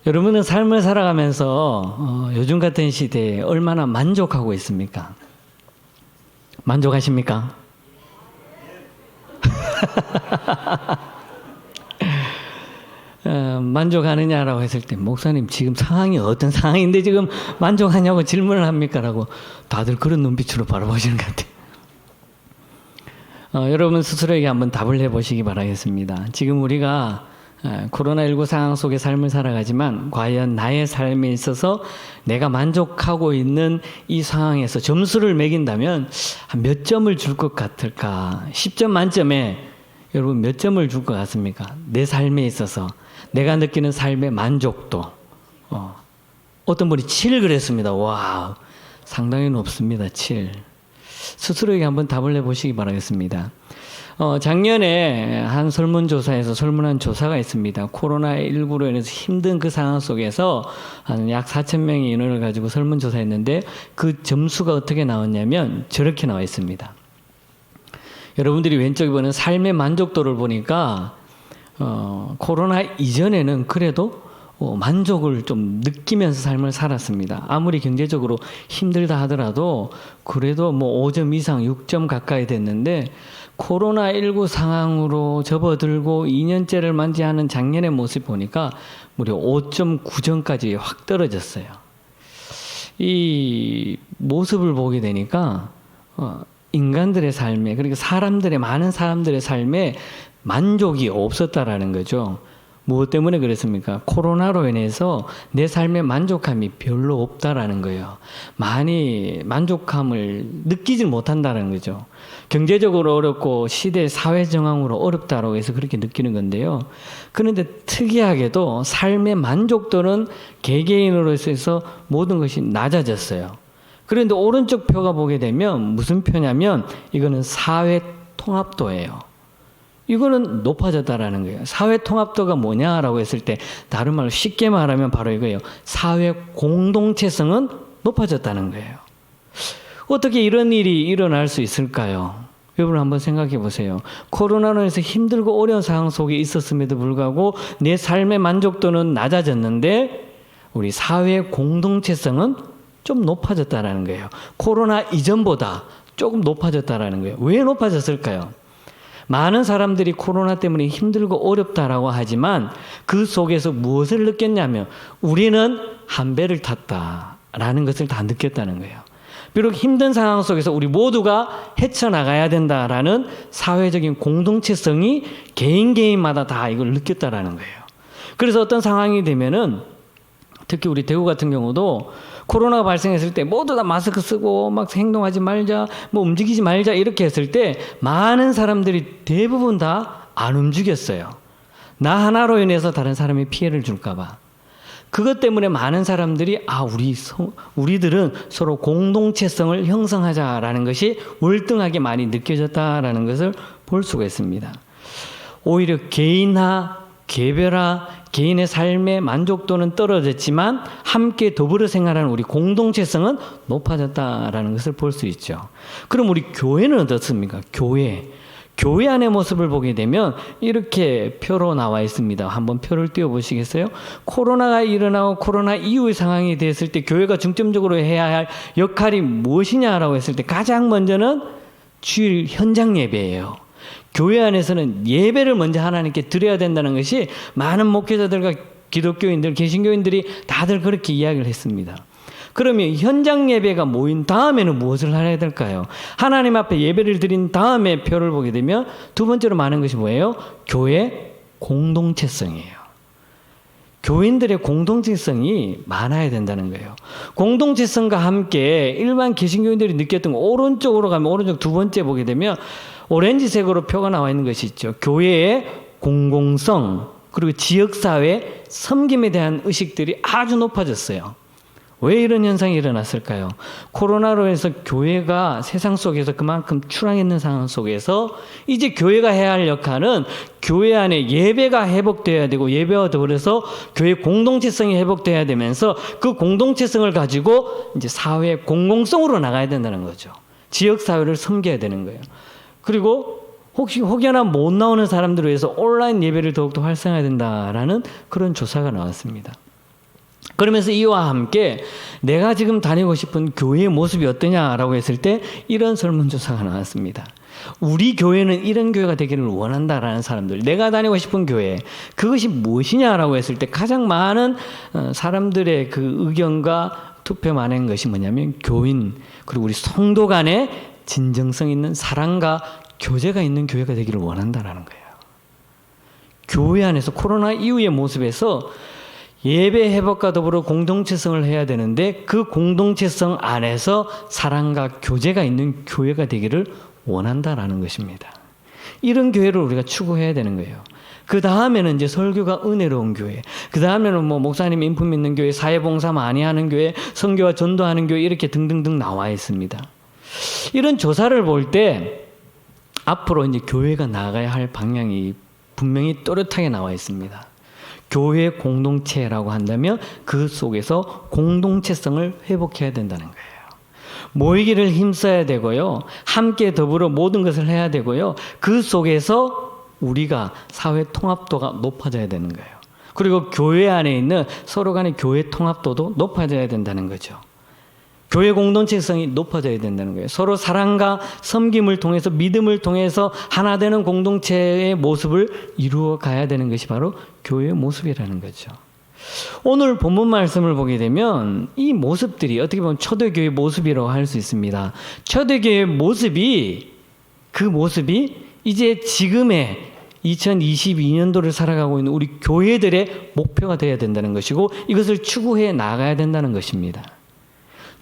여러분은 삶을 살아가면서 요즘 같은 시대에 얼마나 만족하고 있습니까? 만족하십니까? 만족하느냐라고 했을 때 목사님 지금 상황이 어떤 상황인데 지금 만족하냐고 질문을 합니까? 라고 다들 그런 눈빛으로 바라보시는 것 같아요. 여러분 스스로에게 한번 답을 해보시기 바라겠습니다. 지금 우리가 코로나19 상황 속의 삶을 살아가지만 과연 나의 삶에 있어서 내가 만족하고 있는 이 상황에서 점수를 매긴다면 몇 점을 줄 것 같을까? 10점 만점에 여러분 몇 점을 줄 것 같습니까? 내 삶에 있어서 내가 느끼는 삶의 만족도. 어떤 분이 7 그랬습니다. 와, 상당히 높습니다. 7. 스스로에게 한번 답을 내보시기 바라겠습니다. 작년에 한 설문조사에서 설문한 조사가 있습니다. 코로나19로 인해서 힘든 그 상황 속에서 한 약 4,000명의 인원을 가지고 설문조사했는데 그 점수가 어떻게 나왔냐면 저렇게 나와 있습니다. 여러분들이 왼쪽에 보는 삶의 만족도를 보니까 코로나 이전에는 그래도 만족을 좀 느끼면서 삶을 살았습니다. 아무리 경제적으로 힘들다 하더라도 그래도 5점 이상 6점 가까이 됐는데 코로나19 상황으로 접어들고 2년째를 맞이하는 작년의 모습 보니까 무려 5.9점까지 확 떨어졌어요. 이 모습을 보게 되니까 인간들의 삶에, 그러니까 많은 사람들의 삶에 만족이 없었다라는 거죠. 무엇 때문에 그랬습니까? 코로나로 인해서 내 삶의 만족함이 별로 없다라는 거예요. 많이 만족함을 느끼지 못한다는 거죠. 경제적으로 어렵고 시대 사회 정황으로 어렵다고 해서 그렇게 느끼는 건데요. 그런데 특이하게도 삶의 만족도는 개개인으로서 모든 것이 낮아졌어요. 그런데 오른쪽 표가 보게 되면 무슨 표냐면 이거는 사회 통합도예요. 이거는 높아졌다라는 거예요. 사회 통합도가 뭐냐라고 했을 때 다른 말로 쉽게 말하면 바로 이거예요. 사회 공동체성은 높아졌다는 거예요. 어떻게 이런 일이 일어날 수 있을까요? 여러분 한번 생각해 보세요. 코로나로 인해서 힘들고 어려운 상황 속에 있었음에도 불구하고 내 삶의 만족도는 낮아졌는데 우리 사회 공동체성은 좀 높아졌다라는 거예요. 코로나 이전보다 조금 높아졌다라는 거예요. 왜 높아졌을까요? 많은 사람들이 코로나 때문에 힘들고 어렵다라고 하지만 그 속에서 무엇을 느꼈냐면 우리는 한 배를 탔다라는 것을 다 느꼈다는 거예요. 비록 힘든 상황 속에서 우리 모두가 헤쳐나가야 된다라는 사회적인 공동체성이 개인마다 다 이걸 느꼈다라는 거예요. 그래서 어떤 상황이 되면은 특히 우리 대구 같은 경우도 코로나가 발생했을 때 모두 다 마스크 쓰고 막 행동하지 말자, 움직이지 말자 이렇게 했을 때 많은 사람들이 대부분 다 안 움직였어요. 나 하나로 인해서 다른 사람이 피해를 줄까 봐. 그것 때문에 많은 사람들이 우리들은 서로 공동체성을 형성하자라는 것이 월등하게 많이 느껴졌다라는 것을 볼 수가 있습니다. 오히려 개별화, 개인의 삶의 만족도는 떨어졌지만 함께 더불어 생활하는 우리 공동체성은 높아졌다라는 것을 볼 수 있죠. 그럼 우리 교회는 어떻습니까? 교회 안의 모습을 보게 되면 이렇게 표로 나와 있습니다. 한번 표를 띄워보시겠어요? 코로나가 일어나고 코로나 이후의 상황이 됐을 때 교회가 중점적으로 해야 할 역할이 무엇이냐라고 했을 때 가장 먼저는 주일 현장 예배예요. 교회 안에서는 예배를 먼저 하나님께 드려야 된다는 것이 많은 목회자들과 기독교인들, 개신교인들이 다들 그렇게 이야기를 했습니다. 그러면 현장 예배가 모인 다음에는 무엇을 해야 될까요? 하나님 앞에 예배를 드린 다음에 표를 보게 되면 두 번째로 많은 것이 뭐예요? 교회 공동체성이에요. 교인들의 공동체성이 많아야 된다는 거예요. 공동체성과 함께 일반 개신교인들이 느꼈던 거 오른쪽으로 가면 오른쪽 두 번째 보게 되면 오렌지색으로 표가 나와 있는 것이 있죠. 교회의 공공성 그리고 지역사회 섬김에 대한 의식들이 아주 높아졌어요. 왜 이런 현상이 일어났을까요? 코로나로 해서 교회가 세상 속에서 그만큼 추락했는 상황 속에서 이제 교회가 해야 할 역할은 교회 안에 예배가 회복되어야 되고 예배와 더불어서 교회 공동체성이 회복되어야 되면서 그 공동체성을 가지고 이제 사회 공공성으로 나가야 된다는 거죠. 지역사회를 섬겨야 되는 거예요. 그리고 혹여나 못 나오는 사람들을 위해서 온라인 예배를 더욱더 활성화해야 된다라는 그런 조사가 나왔습니다. 그러면서 이와 함께 내가 지금 다니고 싶은 교회의 모습이 어떠냐라고 했을 때 이런 설문조사가 나왔습니다. 우리 교회는 이런 교회가 되기를 원한다라는 사람들, 내가 다니고 싶은 교회, 그것이 무엇이냐라고 했을 때 가장 많은 사람들의 그 의견과 투표 많은 것이 뭐냐면 교인 그리고 우리 성도 간의 진정성 있는 사랑과 교제가 있는 교회가 되기를 원한다라는 거예요. 교회 안에서 코로나 이후의 모습에서 예배 회복과 더불어 공동체성을 해야 되는데 그 공동체성 안에서 사랑과 교제가 있는 교회가 되기를 원한다라는 것입니다. 이런 교회를 우리가 추구해야 되는 거예요. 그 다음에는 이제 설교가 은혜로운 교회, 그 다음에는 뭐 목사님 인품 있는 교회, 사회봉사 많이 하는 교회, 선교와 전도하는 교회 이렇게 등등등 나와 있습니다. 이런 조사를 볼 때 앞으로 이제 교회가 나가야 할 방향이 분명히 또렷하게 나와 있습니다. 교회 공동체라고 한다면 그 속에서 공동체성을 회복해야 된다는 거예요. 모이기를 힘써야 되고요. 함께 더불어 모든 것을 해야 되고요. 그 속에서 우리가 사회 통합도가 높아져야 되는 거예요. 그리고 교회 안에 있는 서로 간의 교회 통합도도 높아져야 된다는 거죠. 교회 공동체성이 높아져야 된다는 거예요. 서로 사랑과 섬김을 통해서 믿음을 통해서 하나 되는 공동체의 모습을 이루어 가야 되는 것이 바로 교회의 모습이라는 거죠. 오늘 본문 말씀을 보게 되면 이 모습들이 어떻게 보면 초대교회의 모습이라고 할 수 있습니다. 초대교회의 모습이 그 모습이 이제 지금의 2022년도를 살아가고 있는 우리 교회들의 목표가 되어야 된다는 것이고 이것을 추구해 나가야 된다는 것입니다.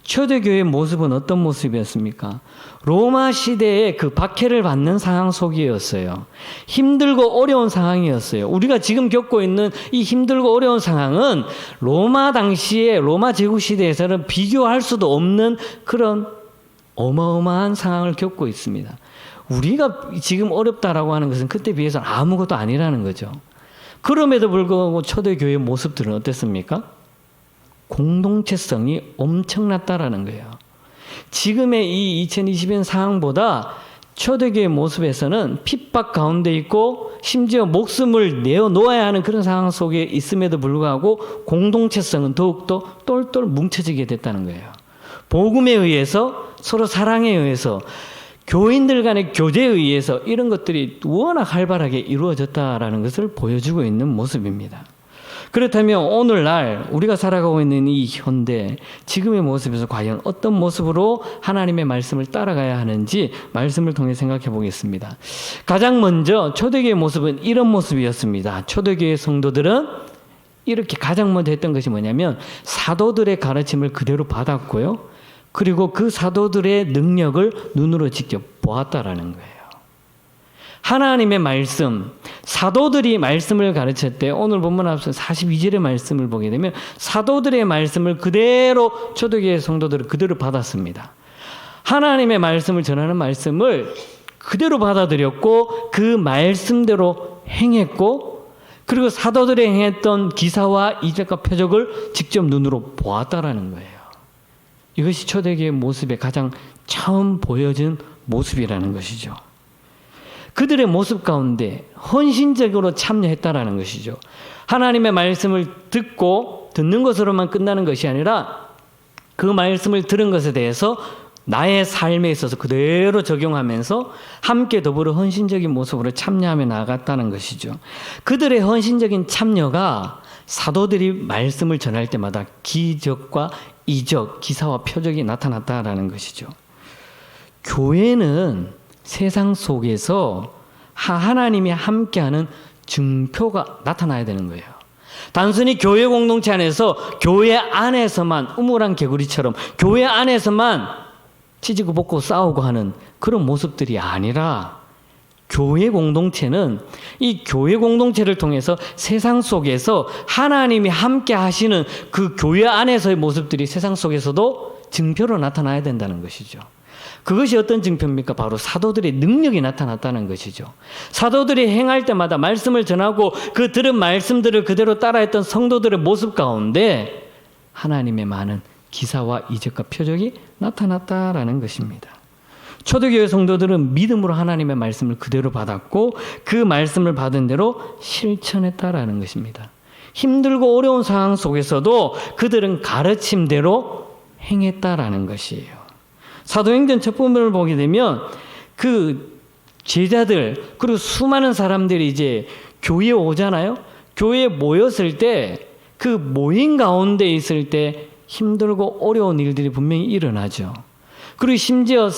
초대교회의 모습은 어떤 모습이었습니까? 로마 시대의 그 박해를 받는 상황 속이었어요. 힘들고 어려운 상황이었어요. 우리가 지금 겪고 있는 이 힘들고 어려운 상황은 로마 당시에 로마 제국 시대에서는 비교할 수도 없는 그런 어마어마한 상황을 겪고 있습니다. 우리가 지금 어렵다라고 하는 것은 그때 비해서는 아무것도 아니라는 거죠. 그럼에도 불구하고 초대교회의 모습들은 어땠습니까? 공동체성이 엄청났다라는 거예요. 지금의 이 2020년 상황보다 초대교회 모습에서는 핍박 가운데 있고 심지어 목숨을 내어놓아야 하는 그런 상황 속에 있음에도 불구하고 공동체성은 더욱더 똘똘 뭉쳐지게 됐다는 거예요. 복음에 의해서 서로 사랑에 의해서 교인들 간의 교제에 의해서 이런 것들이 워낙 활발하게 이루어졌다라는 것을 보여주고 있는 모습입니다. 그렇다면 오늘날 우리가 살아가고 있는 이 현대 지금의 모습에서 과연 어떤 모습으로 하나님의 말씀을 따라가야 하는지 말씀을 통해 생각해 보겠습니다. 가장 먼저 초대교회의 모습은 이런 모습이었습니다. 초대교회 성도들은 이렇게 가장 먼저 했던 것이 뭐냐면 사도들의 가르침을 그대로 받았고요. 그리고 그 사도들의 능력을 눈으로 직접 보았다라는 거예요. 하나님의 말씀, 사도들이 말씀을 가르쳤대. 오늘 본문 앞서 42절의 말씀을 보게 되면 사도들의 말씀을 그대로 초대교회 성도들은 그대로 받았습니다. 하나님의 말씀을 전하는 말씀을 그대로 받아들였고 그 말씀대로 행했고 그리고 사도들이 행했던 기사와 이적과 표적을 직접 눈으로 보았다라는 거예요. 이것이 초대교회의 모습의 가장 처음 보여진 모습이라는 것이죠. 그들의 모습 가운데 헌신적으로 참여했다라는 것이죠. 하나님의 말씀을 듣는 것으로만 끝나는 것이 아니라 그 말씀을 들은 것에 대해서 나의 삶에 있어서 그대로 적용하면서 함께 더불어 헌신적인 모습으로 참여하며 나아갔다는 것이죠. 그들의 헌신적인 참여가 사도들이 말씀을 전할 때마다 기적과 이적, 기사와 표적이 나타났다라는 것이죠. 교회는 세상 속에서 하나님이 함께하는 증표가 나타나야 되는 거예요. 단순히 교회 공동체 안에서 교회 안에서만 우물한 개구리처럼 교회 안에서만 치지고 볶고 싸우고 하는 그런 모습들이 아니라 교회 공동체는 이 교회 공동체를 통해서 세상 속에서 하나님이 함께 하시는 그 교회 안에서의 모습들이 세상 속에서도 증표로 나타나야 된다는 것이죠. 그것이 어떤 증표입니까? 바로 사도들의 능력이 나타났다는 것이죠. 사도들이 행할 때마다 말씀을 전하고 그 들은 말씀들을 그대로 따라했던 성도들의 모습 가운데 하나님의 많은 기사와 이적과 표적이 나타났다라는 것입니다. 초대교회 성도들은 믿음으로 하나님의 말씀을 그대로 받았고 그 말씀을 받은 대로 실천했다라는 것입니다. 힘들고 어려운 상황 속에서도 그들은 가르침대로 행했다라는 것이에요. 사도행전 첫 부분을 보게 되면 그 제자들 그리고 수많은 사람들이 이제 교회에 오잖아요. 교회에 모였을 때 그 모임 가운데 있을 때 힘들고 어려운 일들이 분명히 일어나죠. 그리고 심지어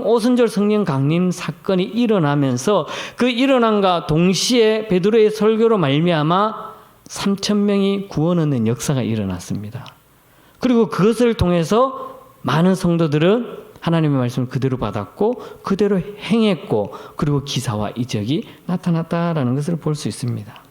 오순절 성령 강림 사건이 일어나면서 그 일어난과 동시에 베드로의 설교로 말미암아 3,000명이 구원 얻는 역사가 일어났습니다. 그리고 그것을 통해서 많은 성도들은 하나님의 말씀을 그대로 받았고 그대로 행했고 그리고 기사와 이적이 나타났다라는 것을 볼 수 있습니다.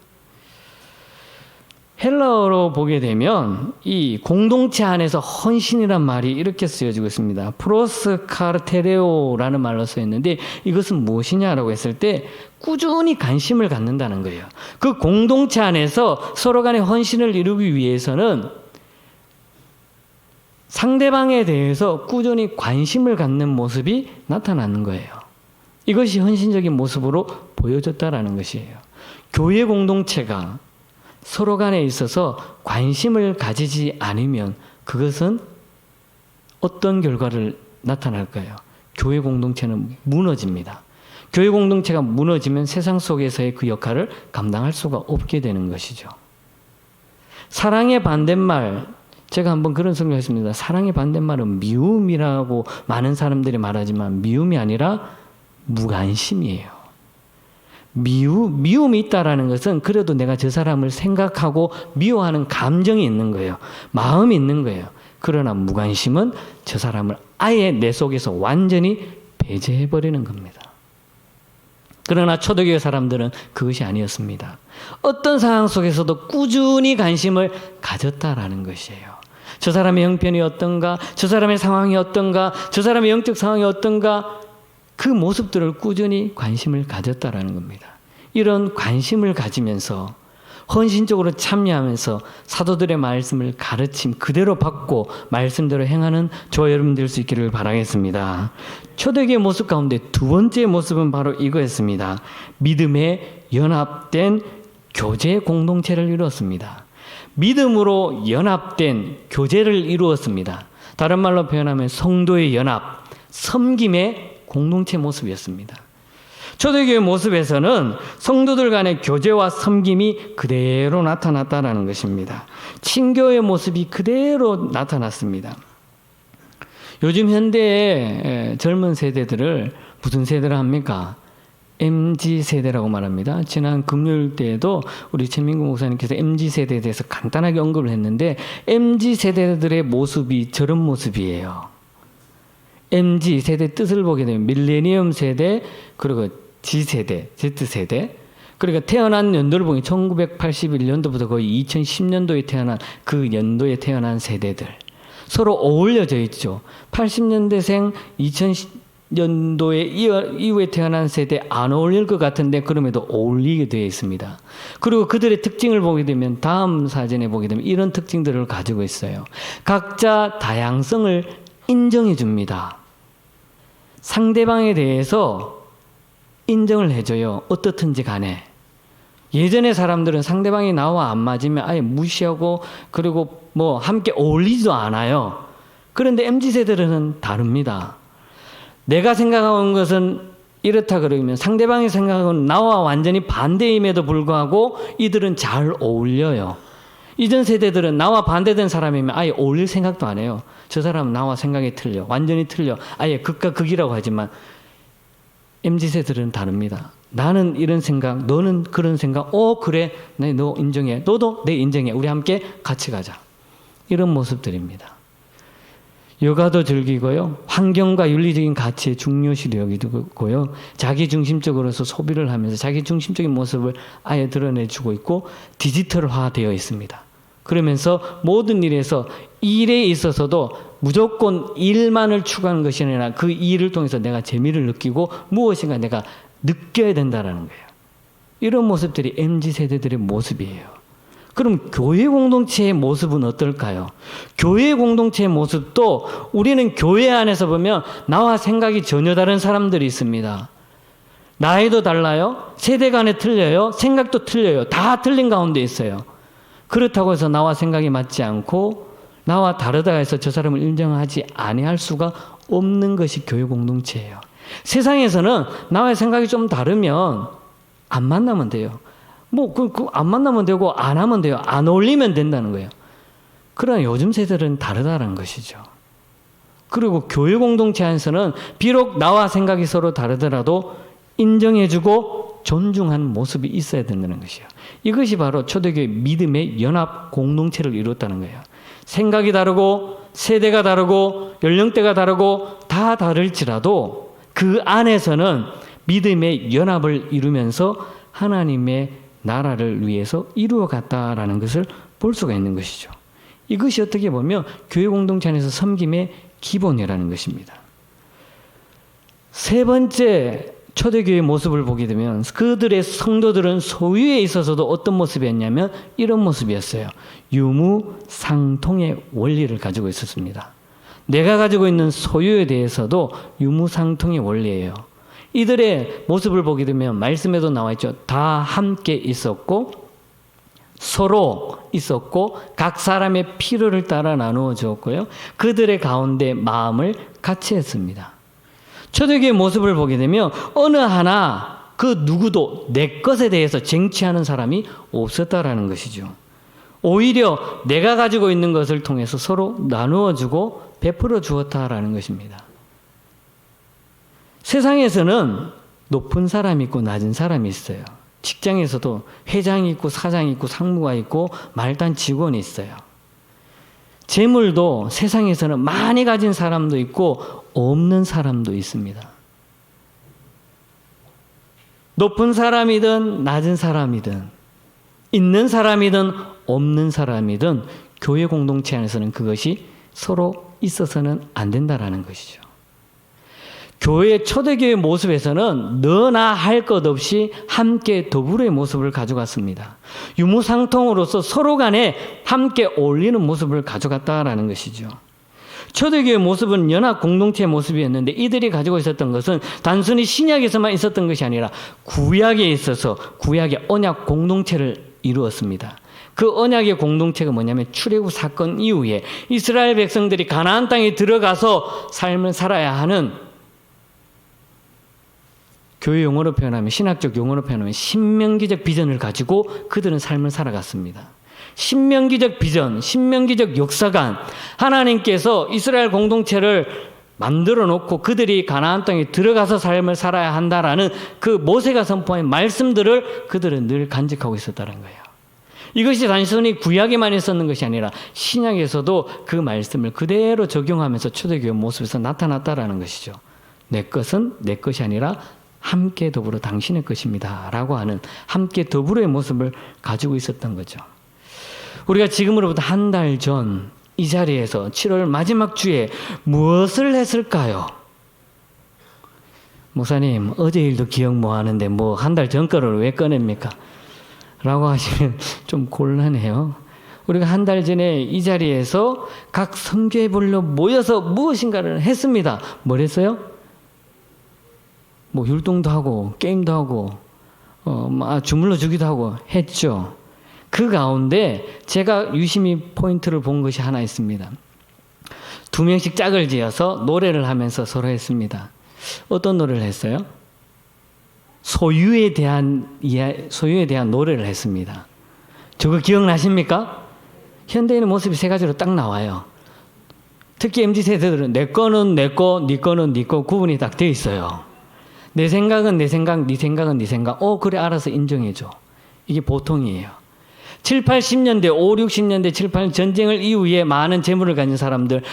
헬라어로 보게 되면 이 공동체 안에서 헌신이란 말이 이렇게 쓰여지고 있습니다. 프로스 카르테레오라는 말로 써 있는데 이것은 무엇이냐라고 했을 때 꾸준히 관심을 갖는다는 거예요. 그 공동체 안에서 서로 간의 헌신을 이루기 위해서는 상대방에 대해서 꾸준히 관심을 갖는 모습이 나타나는 거예요. 이것이 헌신적인 모습으로 보여졌다라는 것이에요. 교회 공동체가 서로 간에 있어서 관심을 가지지 않으면 그것은 어떤 결과를 나타날까요? 교회 공동체는 무너집니다. 교회 공동체가 무너지면 세상 속에서의 그 역할을 감당할 수가 없게 되는 것이죠. 사랑의 반대말, 제가 한번 그런 설명했습니다. 사랑의 반대말은 미움이라고 많은 사람들이 말하지만 미움이 아니라 무관심이에요. 미움이 있다라는 것은 그래도 내가 저 사람을 생각하고 미워하는 감정이 있는 거예요. 마음이 있는 거예요. 그러나 무관심은 저 사람을 아예 내 속에서 완전히 배제해버리는 겁니다. 그러나 초대교회 사람들은 그것이 아니었습니다. 어떤 상황 속에서도 꾸준히 관심을 가졌다라는 것이에요. 저 사람의 형편이 어떤가, 저 사람의 상황이 어떤가, 저 사람의 영적 상황이 어떤가, 그 모습들을 꾸준히 관심을 가졌다라는 겁니다. 이런 관심을 가지면서 헌신적으로 참여하면서 사도들의 말씀을 가르침 그대로 받고 말씀대로 행하는 저와 여러분 될 수 있기를 바라겠습니다. 초대교회 모습 가운데 두 번째 모습은 바로 이거였습니다. 믿음에 연합된 교제 공동체를 이루었습니다. 믿음으로 연합된 교제를 이루었습니다. 다른 말로 표현하면 성도의 연합, 섬김의 공동체 모습이었습니다. 초대교회 모습에서는 성도들 간의 교제와 섬김이 그대로 나타났다는 것입니다. 친교의 모습이 그대로 나타났습니다. 요즘 현대의 젊은 세대들을 무슨 세대라 합니까? MZ세대라고 말합니다. 지난 금요일 때에도 우리 최민구 목사님께서 MZ세대에 대해서 간단하게 언급을 했는데 MZ세대들의 모습이 저런 모습이에요. MZ 세대 뜻을 보게 되면 밀레니엄 세대 그리고 G세대, Z세대 그러니까 태어난 연도를 보면 1981년도부터 거의 2010년도에 태어난 그 연도에 태어난 세대들 서로 어울려져 있죠. 80년대생 2010년도에 이후에 태어난 세대 안 어울릴 것 같은데 그럼에도 어울리게 되어 있습니다. 그리고 그들의 특징을 보게 되면 다음 사진에 보게 되면 이런 특징들을 가지고 있어요. 각자 다양성을 인정해 줍니다. 상대방에 대해서 인정을 해줘요. 어떻든지 간에. 예전의 사람들은 상대방이 나와 안 맞으면 아예 무시하고 그리고 뭐 함께 어울리지도 않아요. 그런데 MZ세대들은 다릅니다. 내가 생각하는 것은 이렇다 그러면 상대방이 생각하는 나와 완전히 반대임에도 불구하고 이들은 잘 어울려요. 이전 세대들은 나와 반대된 사람이면 아예 어울릴 생각도 안 해요. 저 사람은 나와 생각이 틀려. 완전히 틀려. 아예 극과 극이라고 하지만 MZ세대들은 다릅니다. 나는 이런 생각, 너는 그런 생각. 그래. 네, 너 인정해. 너도 내 인정해. 우리 함께 같이 가자. 이런 모습들입니다. 여가도 즐기고요. 환경과 윤리적인 가치에 중요시를 여기고요. 자기중심적으로서 소비를 하면서 자기중심적인 모습을 아예 드러내주고 있고 디지털화되어 있습니다. 그러면서 모든 일에서 일에 있어서도 무조건 일만을 추구하는 것이 아니라 그 일을 통해서 내가 재미를 느끼고 무엇인가 내가 느껴야 된다는 거예요. 이런 모습들이 MZ세대들의 모습이에요. 그럼 교회 공동체의 모습은 어떨까요? 교회 공동체의 모습도 우리는 교회 안에서 보면 나와 생각이 전혀 다른 사람들이 있습니다. 나이도 달라요. 세대 간에 틀려요. 생각도 틀려요. 다 틀린 가운데 있어요. 그렇다고 해서 나와 생각이 맞지 않고 나와 다르다 해서 저 사람을 인정하지 아니할 수가 없는 것이 교회 공동체예요. 세상에서는 나와의 생각이 좀 다르면 안 만나면 돼요. 안 만나면 되고 안 하면 돼요. 안 어울리면 된다는 거예요. 그러나 요즘 세대는 다르다는 것이죠. 그리고 교회 공동체 안에서는 비록 나와 생각이 서로 다르더라도 인정해주고 존중하는 모습이 있어야 된다는 것이에요. 이것이 바로 초대교회 믿음의 연합 공동체를 이뤘다는 거예요. 생각이 다르고 세대가 다르고 연령대가 다르고 다 다를지라도 그 안에서는 믿음의 연합을 이루면서 하나님의 나라를 위해서 이루어갔다라는 것을 볼 수가 있는 것이죠. 이것이 어떻게 보면 교회 공동체 안에서 섬김의 기본이라는 것입니다. 세 번째 초대교회의 모습을 보게 되면 그들의 성도들은 소유에 있어서도 어떤 모습이었냐면 이런 모습이었어요. 유무상통의 원리를 가지고 있었습니다. 내가 가지고 있는 소유에 대해서도 유무상통의 원리예요. 이들의 모습을 보게 되면 말씀에도 나와 있죠. 다 함께 있었고 서로 있었고 각 사람의 필요를 따라 나누어 주었고요. 그들의 가운데 마음을 같이 했습니다. 초대교회의 모습을 보게 되면 어느 하나 그 누구도 내 것에 대해서 쟁취하는 사람이 없었다라는 것이죠. 오히려 내가 가지고 있는 것을 통해서 서로 나누어 주고 베풀어 주었다라는 것입니다. 세상에서는 높은 사람이 있고 낮은 사람이 있어요. 직장에서도 회장이 있고 사장이 있고 상무가 있고 말단 직원이 있어요. 재물도 세상에서는 많이 가진 사람도 있고 없는 사람도 있습니다. 높은 사람이든 낮은 사람이든 있는 사람이든 없는 사람이든 교회 공동체 안에서는 그것이 서로 있어서는 안 된다라는 것이죠. 교회 초대교회 모습에서는 너나 할 것 없이 함께 더불어의 모습을 가져갔습니다. 유무상통으로서 서로 간에 함께 어울리는 모습을 가져갔다라는 것이죠. 초대교회 모습은 연합 공동체의 모습이었는데 이들이 가지고 있었던 것은 단순히 신약에서만 있었던 것이 아니라 구약에 있어서 구약의 언약 공동체를 이루었습니다. 그 언약의 공동체가 뭐냐면 출애굽 사건 이후에 이스라엘 백성들이 가나안 땅에 들어가서 삶을 살아야 하는 교회 용어로 표현하면 신학적 용어로 표현하면 신명기적 비전을 가지고 그들은 삶을 살아갔습니다. 신명기적 비전, 신명기적 역사관, 하나님께서 이스라엘 공동체를 만들어 놓고 그들이 가나안 땅에 들어가서 삶을 살아야 한다라는 그 모세가 선포한 말씀들을 그들은 늘 간직하고 있었다는 거예요. 이것이 단순히 구약에만 있었는 것이 아니라 신약에서도 그 말씀을 그대로 적용하면서 초대교회 모습에서 나타났다라는 것이죠. 내 것은 내 것이 아니라 함께 더불어 당신의 것입니다 라고 하는 함께 더불어의 모습을 가지고 있었던 거죠. 우리가 지금으로부터 한 달 전 이 자리에서 7월 마지막 주에 무엇을 했을까요? 목사님 어제 일도 기억 못 하는데 뭐 한 달 전 거를 왜 꺼냅니까? 라고 하시면 좀 곤란해요. 우리가 한 달 전에 이 자리에서 각 선교회별로 모여서 무엇인가를 했습니다. 뭘 했어요? 뭐 율동도 하고 게임도 하고 주물러 주기도 하고 했죠. 그 가운데 제가 유심히 포인트를 본 것이 하나 있습니다. 2명씩 짝을 지어서 노래를 하면서 서로 했습니다. 어떤 노래를 했어요? 소유에 대한 노래를 했습니다. 저거 기억나십니까? 현대인의 모습이 세 가지로 딱 나와요. 특히 MZ세대들은 내 거는 내 거, 네 거는 네 거 구분이 딱 되어 있어요. 내 생각은 내 생각, 네 생각은 네 생각. 그래 알아서 인정해줘. 이게 보통이에요. 7, 80년대, 5, 60년대, 7, 8 전쟁을 이후에 많은 재물을 가진 사람들,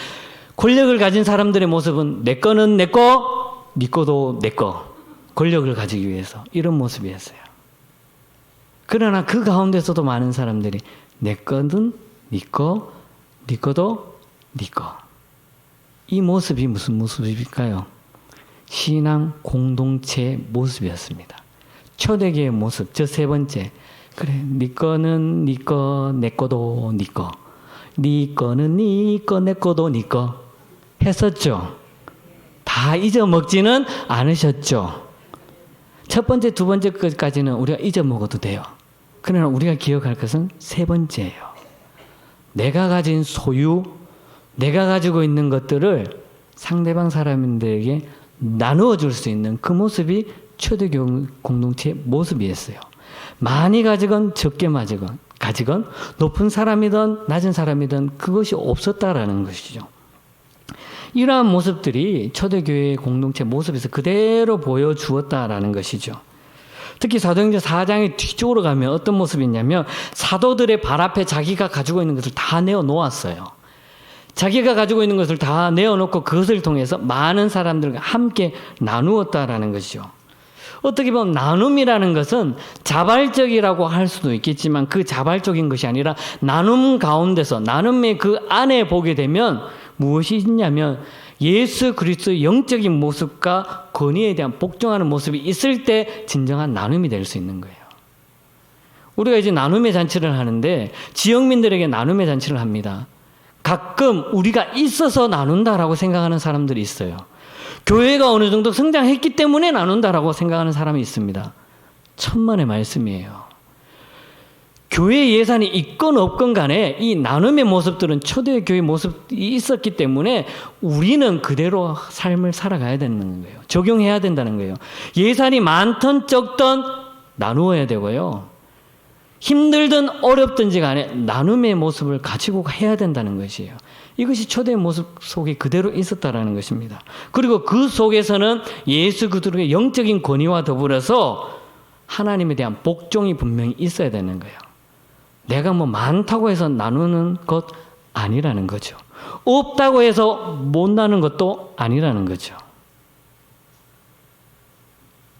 권력을 가진 사람들의 모습은 내 거는 내 거, 네 거도 내 거. 권력을 가지기 위해서 이런 모습이었어요. 그러나 그 가운데서도 많은 사람들이 내 거는 네 거, 네 거도 네 거. 이 모습이 무슨 모습일까요? 신앙 공동체의 모습이었습니다. 초대교회의 모습, 저 세 번째. 그래, 네 거는 네 거, 내 거도 네 거. 네 거는 네 거, 내 거도 네 거. 했었죠. 다 잊어먹지는 않으셨죠. 첫 번째, 두 번째 것까지는 우리가 잊어먹어도 돼요. 그러나 우리가 기억할 것은 세 번째예요. 내가 가진 소유, 내가 가지고 있는 것들을 상대방 사람들에게 나누어 줄 수 있는 그 모습이 초대교회 공동체의 모습이었어요. 많이 가지건 적게 가지건 높은 사람이든 낮은 사람이든 그것이 없었다라는 것이죠. 이러한 모습들이 초대교회 공동체 모습에서 그대로 보여주었다라는 것이죠. 특히 사도행전 4장의 뒤쪽으로 가면 어떤 모습이 있냐면 사도들의 발 앞에 자기가 가지고 있는 것을 다 내어놓았어요. 자기가 가지고 있는 것을 다 내어놓고 그것을 통해서 많은 사람들과 함께 나누었다라는 것이죠. 어떻게 보면 나눔이라는 것은 자발적이라고 할 수도 있겠지만 그 자발적인 것이 아니라 나눔 가운데서 나눔의 그 안에 보게 되면 무엇이 있냐면 예수 그리스도의 영적인 모습과 권위에 대한 복종하는 모습이 있을 때 진정한 나눔이 될 수 있는 거예요. 우리가 이제 나눔의 잔치를 하는데 지역민들에게 나눔의 잔치를 합니다. 가끔 우리가 있어서 나눈다라고 생각하는 사람들이 있어요. 교회가 어느 정도 성장했기 때문에 나눈다라고 생각하는 사람이 있습니다. 천만의 말씀이에요. 교회 예산이 있건 없건 간에 이 나눔의 모습들은 초대교회 모습이 있었기 때문에 우리는 그대로 삶을 살아가야 되는 거예요. 적용해야 된다는 거예요. 예산이 많든 적든 나누어야 되고요. 힘들든 어렵든지 간에 나눔의 모습을 가지고 해야 된다는 것이에요. 이것이 초대의 모습 속에 그대로 있었다라는 것입니다. 그리고 그 속에서는 예수 그리스도의 영적인 권위와 더불어서 하나님에 대한 복종이 분명히 있어야 되는 거예요. 내가 뭐 많다고 해서 나누는 것 아니라는 거죠. 없다고 해서 못 나누는 것도 아니라는 거죠.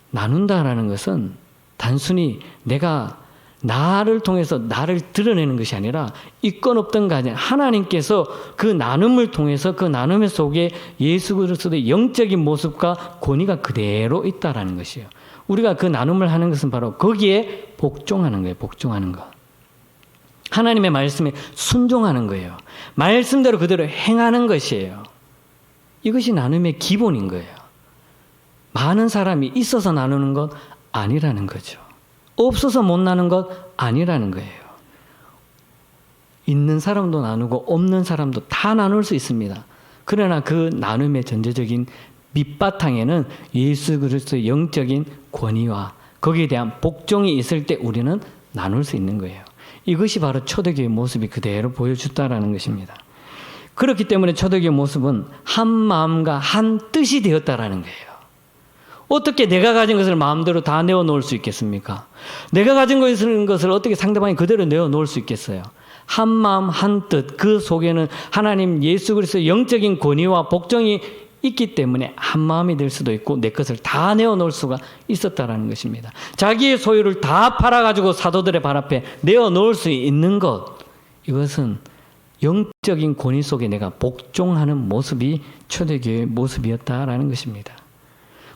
나눈다라는 것은 단순히 내가 나를 통해서 나를 드러내는 것이 아니라 있건 없던 간에 하나님께서 그 나눔을 통해서 그 나눔의 속에 예수 그리스도의 영적인 모습과 권위가 그대로 있다라는 것이에요. 우리가 그 나눔을 하는 것은 바로 거기에 복종하는 거예요. 복종하는 것. 하나님의 말씀에 순종하는 거예요. 말씀대로 그대로 행하는 것이에요. 이것이 나눔의 기본인 거예요. 많은 사람이 있어서 나누는 것 아니라는 거죠. 없어서 못 나누는 것 아니라는 거예요. 있는 사람도 나누고 없는 사람도 다 나눌 수 있습니다. 그러나 그 나눔의 전제적인 밑바탕에는 예수 그리스도의 영적인 권위와 거기에 대한 복종이 있을 때 우리는 나눌 수 있는 거예요. 이것이 바로 초대교회의 모습이 그대로 보여줬다라는 것입니다. 그렇기 때문에 초대교회의 모습은 한 마음과 한 뜻이 되었다라는 거예요. 어떻게 내가 가진 것을 마음대로 다 내어놓을 수 있겠습니까? 내가 가진 것을 어떻게 상대방이 그대로 내어놓을 수 있겠어요? 한 마음 한 뜻, 그 속에는 하나님 예수 그리스도의 영적인 권위와 복종이 있기 때문에 한 마음이 될 수도 있고 내 것을 다 내어놓을 수가 있었다라는 것입니다. 자기의 소유를 다 팔아가지고 사도들의 발 앞에 내어놓을 수 있는 것, 이것은 영적인 권위 속에 내가 복종하는 모습이 초대교회의 모습이었다라는 것입니다.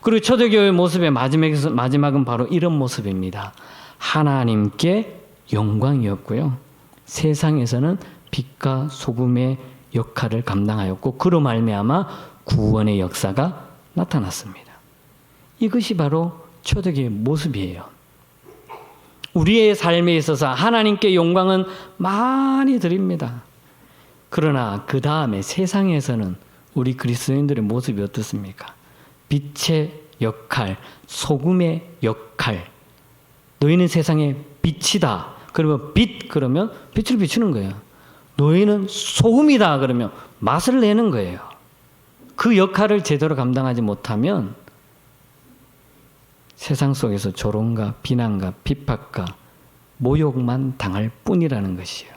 그리고 초대교회의 모습의 마지막은 바로 이런 모습입니다. 하나님께 영광이었고요. 세상에서는 빛과 소금의 역할을 감당하였고 그로 말미암아 구원의 역사가 나타났습니다. 이것이 바로 초대교회의 모습이에요. 우리의 삶에 있어서 하나님께 영광은 많이 드립니다. 그러나 그 다음에 세상에서는 우리 그리스도인들의 모습이 어떻습니까? 빛의 역할, 소금의 역할. 너희는 세상의 빛이다. 그러면 빛 그러면 빛을 비추는 거예요. 너희는 소금이다. 그러면 맛을 내는 거예요. 그 역할을 제대로 감당하지 못하면 세상 속에서 조롱과 비난과 핍박과 모욕만 당할 뿐이라는 것이에요.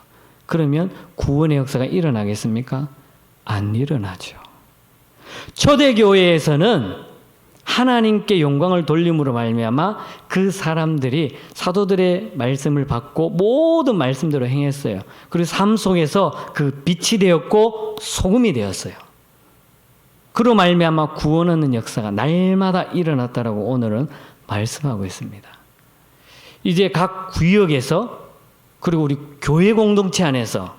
그러면 구원의 역사가 일어나겠습니까? 안 일어나죠. 초대교회에서는 하나님께 영광을 돌림으로 말미암아 그 사람들이 사도들의 말씀을 받고 모든 말씀대로 행했어요. 그리고 삶 속에서 그 빛이 되었고 소금이 되었어요. 그로 말미암아 구원 얻는 역사가 날마다 일어났다라고 오늘은 말씀하고 있습니다. 이제 각 구역에서 그리고 우리 교회 공동체 안에서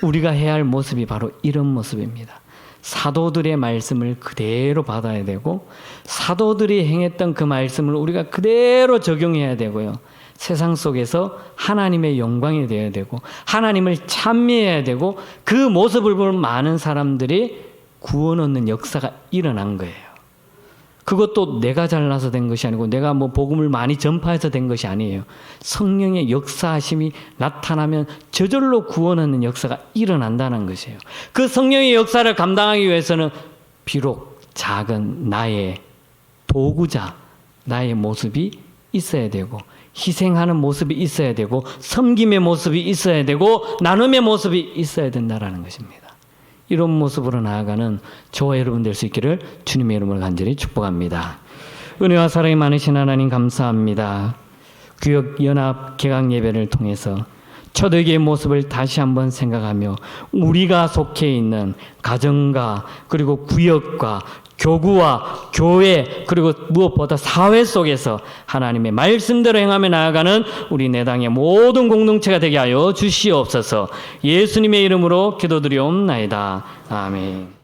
우리가 해야 할 모습이 바로 이런 모습입니다. 사도들의 말씀을 그대로 받아야 되고 사도들이 행했던 그 말씀을 우리가 그대로 적용해야 되고요. 세상 속에서 하나님의 영광이 되어야 되고 하나님을 찬미해야 되고 그 모습을 보는 많은 사람들이 구원 얻는 역사가 일어난 거예요. 그것도 내가 잘나서 된 것이 아니고 내가 뭐 복음을 많이 전파해서 된 것이 아니에요. 성령의 역사하심이 나타나면 저절로 구원 얻는 역사가 일어난다는 것이에요. 그 성령의 역사를 감당하기 위해서는 비록 작은 나의 도구자, 나의 모습이 있어야 되고 희생하는 모습이 있어야 되고 섬김의 모습이 있어야 되고 나눔의 모습이 있어야 된다는 것입니다. 이런 모습으로 나아가는 저와 여러분 될 수 있기를 주님의 이름으로 간절히 축복합니다. 은혜와 사랑이 많으신 하나님 감사합니다. 구역 연합 개강 예배를 통해서 초대교회의 모습을 다시 한번 생각하며 우리가 속해 있는 가정과 그리고 구역과 교구와 교회 그리고 무엇보다 사회 속에서 하나님의 말씀대로 행하며 나아가는 우리 내당의 모든 공동체가 되게 하여 주시옵소서. 예수님의 이름으로 기도드리옵나이다. 아멘.